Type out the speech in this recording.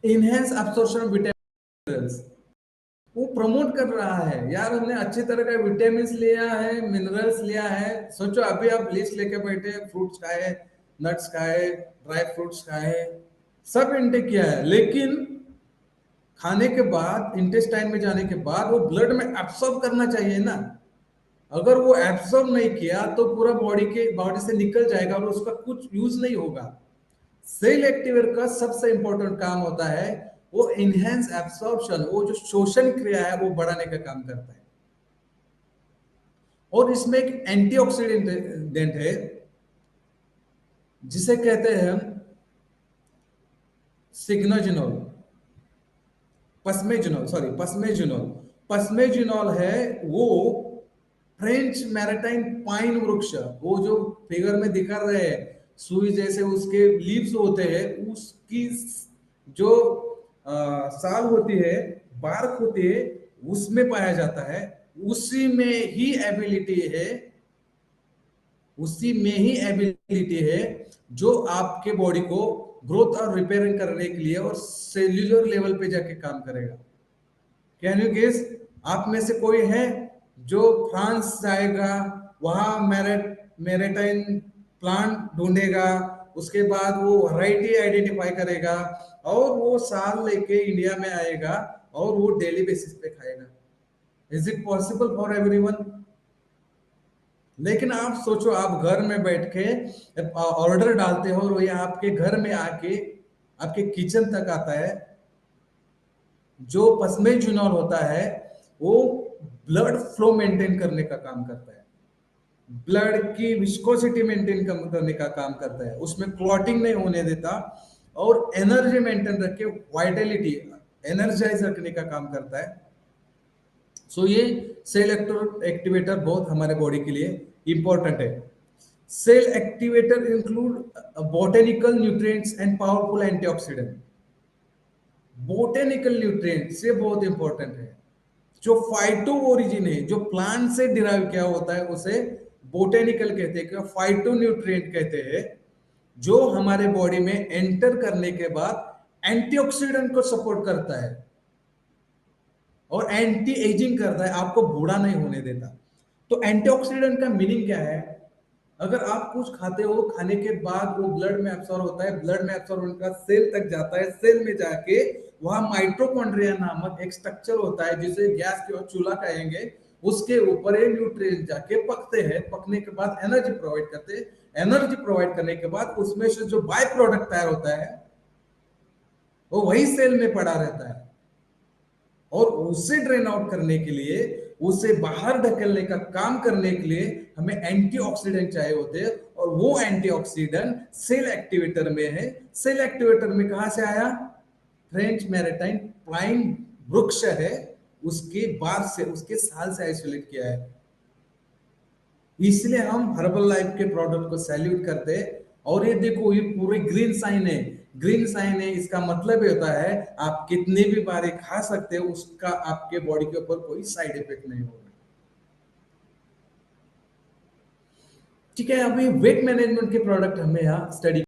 Enhance absorption vitamin, वो promote कर रहा है यार, हमने अच्छी तरह का विटामिन लिया है, मिनरल्स लिया है। सोचो अभी आप लिस्ट लेके बैठे, फ्रूट्स खाए, नट्स खाए, ड्राई फ्रूट्स खाए, सब इंटेक किया है, लेकिन खाने के बाद, इंटेस्टाइन में जाने के बाद वो ब्लड में एब्सॉर्ब करना चाहिए ना। अगर वो एब्सॉर्ब नहीं किया तो पूरा बॉडी से निकल जाएगा और उसका कुछ यूज नहीं होगा। सेल एक्टिवेटर का सबसे इंपॉर्टेंट काम होता है वो इनहेंस एब्सॉर्प्शन, वो जो शोषण क्रिया है वो बढ़ाने का काम करता है। और इसमें एक एंटीऑक्सीडेंट है जिसे कहते हैं हम सिग्नोजिनोल, पस्मेजिनोल। पस्मेजिनोल है वो फ्रेंच मैरिटाइम पाइन वृक्ष, वो जो फिगर में दिखा रहे हैं, सुई जैसे उसके लीव्स होते हैं, उसकी जो साल होती है, बार्क होती है, उसमें पाया जाता है। उसी में ही एबिलिटी है, उसी में ही एबिलिटी है जो आपके बॉडी को ग्रोथ और रिपेयरिंग करने के लिए और सेल्यूलर लेवल पे जाके काम करेगा। कैन यू गेस, आप में से कोई है जो फ्रांस जाएगा, वहां मेरेटाइन प्लांट ढूंढेगा, उसके बाद वो वैरायटी आइडेंटिफाई करेगा और वो साल लेके इंडिया में आएगा और वो डेली बेसिस पे खाएगा? Is it possible for everyone? लेकिन आप सोचो, आप घर में बैठ के ऑर्डर डालते हो और ये आपके घर में आके आपके किचन तक आता है। जो पस्मेजुनॉल होता है वो ब्लड फ्लो मेंटेन करने का काम करता है, ब्लड की विस्कोसिटी मेंटेन करने का काम करता है, उसमें क्लॉटिंग नहीं होने देता और एनर्जी मेंटेन रख के वाइटलिटी, एनर्जाइज रखने का काम करता है। सो ये सेल एक्टिवेटर बहुत हमारे बॉडी के लिए इंपॉर्टेंट है। Cell activator include botanical nutrients and powerful antioxidant. Botanical nutrients ये बहुत इंपॉर्टेंट है। जो फाइटो ओरिजिन है, जो प्लांट से डिराइव किया होता है, उसे बोटेनिकल कहते हैं, फाइटो न्यूट्रिएंट कहते हैं, जो हमारे बॉडी में एंटर करने के बाद एंटीऑक्सीडेंट को सपोर्ट करता है और एंटी एजिंग करता है, आपको बूढ़ा नहीं होने देता। तो एंटीऑक्सीडेंट का मीनिंग क्या है? अगर आप कुछ खाते हो, खाने के बाद वो ब्लड में एब्सॉर्ब होता है, ब्लड में एब्सॉर्ब होने का सेल तक जाता है, सेल में जाके वहां माइटोकॉन्ड्रिया नामक एक स्ट्रक्चर होता है जिसे गैस के और चूल्हा कहेंगे, उसके ऊपर ये न्यूट्रिएंट जाके पकते हैं, पकने के बाद एनर्जी प्रोवाइड करते हैं। एनर्जी प्रोवाइड करने के बाद उसमें से जो बाय प्रोडक्ट तैयार होता है वो वही सेल में पड़ा रहता है और उसे ड्रेन आउट करने के लिए, उसे बाहर ढकेलने का काम करने के लिए हमें एंटीऑक्सीडेंट चाहिए होते हैं और वो एंटीऑक्सीडेंट सेल एक्टिवेटर में है। सेल एक्टिवेटर में कहां से आया? फ्रेंच मैरिटाइम पाइन वृक्ष है, उसके बार से, उसके साल से आइसोलेट किया है। इसलिए हम हर्बल लाइफ के प्रोडक्ट को सैल्यूट करते हैं। और ये देखो, ये पूरे ग्रीन साइन है, ग्रीन साइन है, इसका मतलब ये होता है आप कितने भी बार खा सकते हो, उसका आपके बॉडी के ऊपर कोई साइड इफेक्ट नहीं होगा। ठीक है, अभी वेट मैनेजमेंट के प्रोडक्ट हमें यहाँ स्टडी